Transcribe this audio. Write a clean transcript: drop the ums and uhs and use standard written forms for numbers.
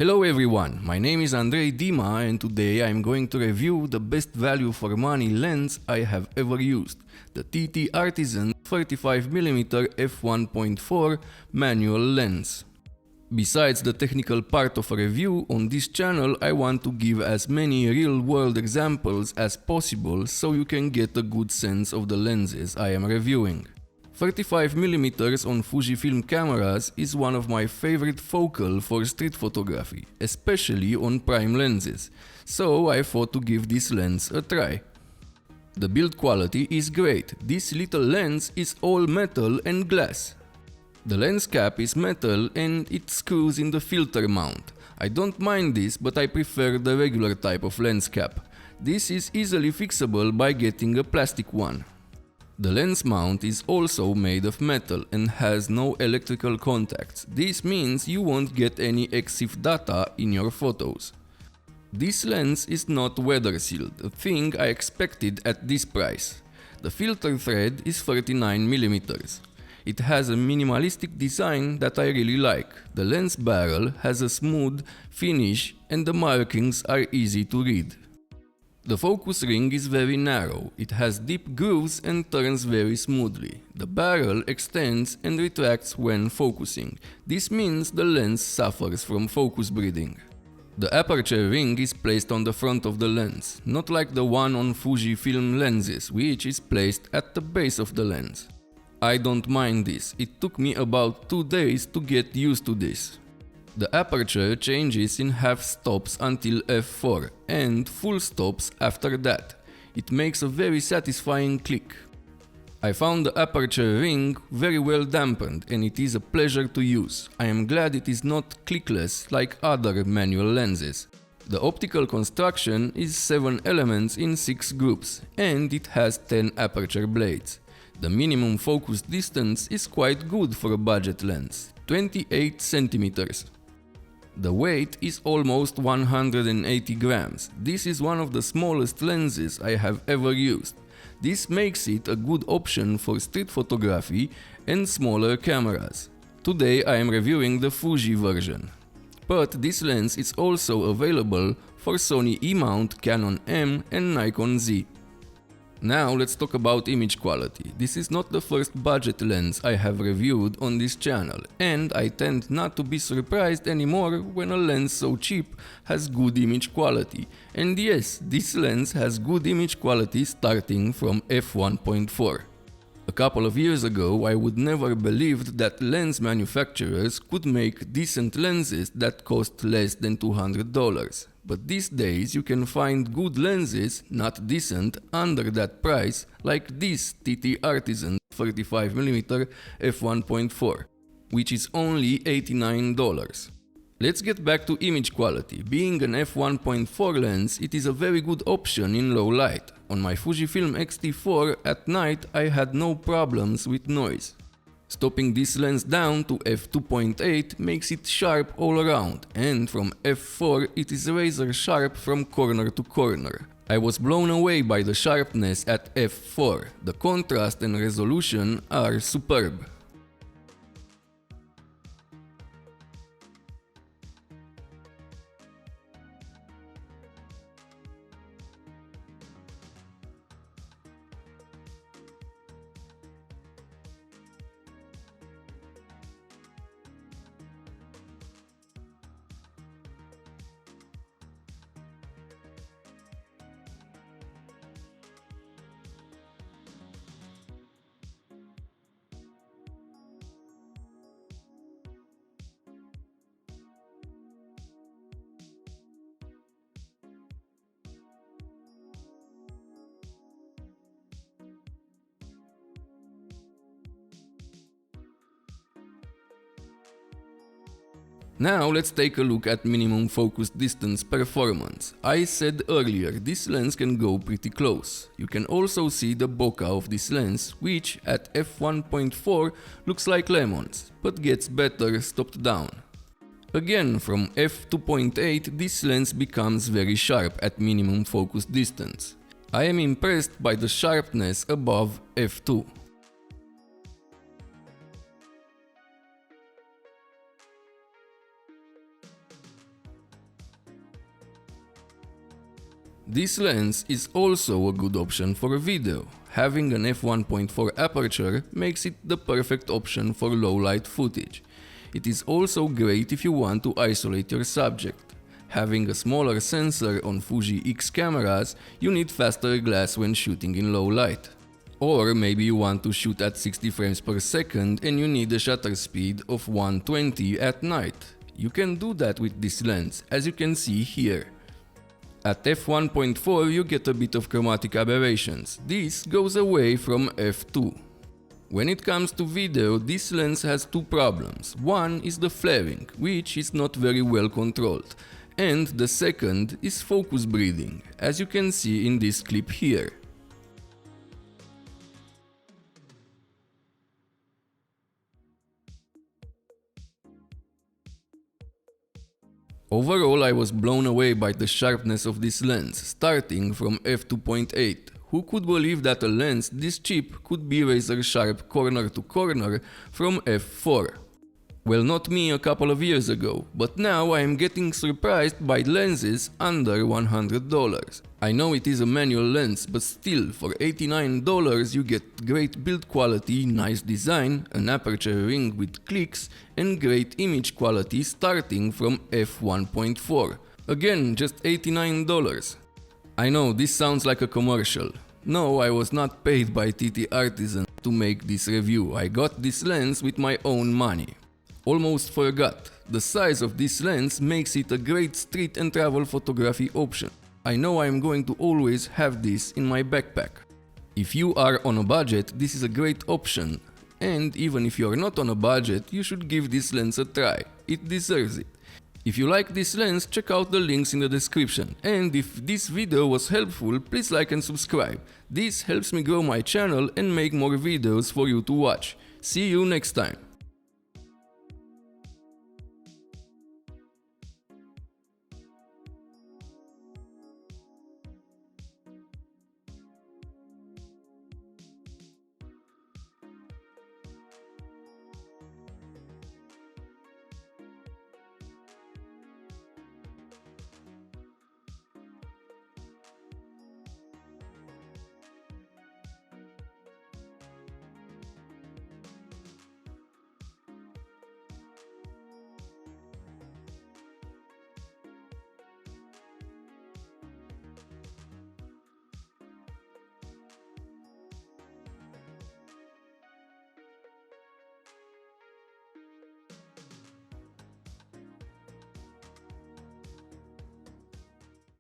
Hello everyone, my name is Andrei Dima and today I am going to review the best value for money lens I have ever used, the TTArtisan 35mm f1.4 manual lens. Besides the technical part of a review, on this channel I want to give as many real-world examples as possible so you can get a good sense of the lenses I am reviewing. 35mm on Fujifilm cameras is one of my favorite focal for street photography, especially on prime lenses, so I thought to give this lens a try. The build quality is great. This little lens is all metal and glass. The lens cap is metal and it screws in the filter mount. I don't mind this, but I prefer the regular type of lens cap. This is easily fixable by getting a plastic one. The lens mount is also made of metal and has no electrical contacts. This means you won't get any EXIF data in your photos. This lens is not weather sealed, a thing I expected at this price. The filter thread is 39mm. It has a minimalistic design that I really like. The lens barrel has a smooth finish and the markings are easy to read. The focus ring is very narrow, it has deep grooves and turns very smoothly. The barrel extends and retracts when focusing. This means the lens suffers from focus breathing. The aperture ring is placed on the front of the lens, not like the one on Fujifilm lenses, which is placed at the base of the lens. I don't mind this, it took me about 2 days to get used to this. The aperture changes in half stops until f4 and full stops after that. It makes a very satisfying click. I found the aperture ring very well dampened and it is a pleasure to use. I am glad it is not clickless like other manual lenses. The optical construction is 7 elements in 6 groups and it has 10 aperture blades. The minimum focus distance is quite good for a budget lens, 28 centimeters. The weight is almost 180 grams. This is one of the smallest lenses I have ever used. This makes it a good option for street photography and smaller cameras. Today I am reviewing the Fuji version. But this lens is also available for Sony E-mount, Canon M and Nikon Z. Now let's talk about image quality. This is not the first budget lens I have reviewed on this channel, and I tend not to be surprised anymore when a lens so cheap has good image quality. And yes, this lens has good image quality starting from f1.4. A couple of years ago I would never believed that lens manufacturers could make decent lenses that cost less than $200. But these days you can find good lenses, not decent, under that price, like this TTArtisan 35mm f1.4, which is only $89. Let's get back to image quality. Being an f1.4 lens, it is a very good option in low light. On my Fujifilm X-T4 at night I had no problems with noise. Stopping this lens down to f2.8 makes it sharp all around, and from f4 it is razor sharp from corner to corner. I was blown away by the sharpness at f4. The contrast and resolution are superb. Now let's take a look at minimum focus distance performance. I said earlier, this lens can go pretty close. You can also see the bokeh of this lens, which at f1.4 looks like lemons, but gets better stopped down. Again, from f2.8 this lens becomes very sharp at minimum focus distance. I am impressed by the sharpness above f2. This lens is also a good option for video. Having an f1.4 aperture makes it the perfect option for low light footage. It is also great if you want to isolate your subject. Having a smaller sensor on Fuji X cameras, you need faster glass when shooting in low light. Or maybe you want to shoot at 60 frames per second and you need a shutter speed of 120 at night. You can do that with this lens, as you can see here. At f1.4 you get a bit of chromatic aberrations. This goes away from f2. When it comes to video, this lens has two problems. One is the flaring, which is not very well controlled. And the second is focus breathing, as you can see in this clip here. Overall, I was blown away by the sharpness of this lens, starting from f2.8. Who could believe that a lens this cheap could be razor sharp corner to corner from f4? Well, not me a couple of years ago, but now I am getting surprised by lenses under $100. I know it is a manual lens, but still, for $89 you get great build quality, nice design, an aperture ring with clicks, and great image quality starting from f1.4. Again, just $89. I know this sounds like a commercial. No, I was not paid by TTArtisan to make this review. I got this lens with my own money. Almost forgot, the size of this lens makes it a great street and travel photography option. I know I am going to always have this in my backpack. If you are on a budget, this is a great option. And even if you are not on a budget, you should give this lens a try. It deserves it. If you like this lens, check out the links in the description. And if this video was helpful, please like and subscribe. This helps me grow my channel and make more videos for you to watch. See you next time.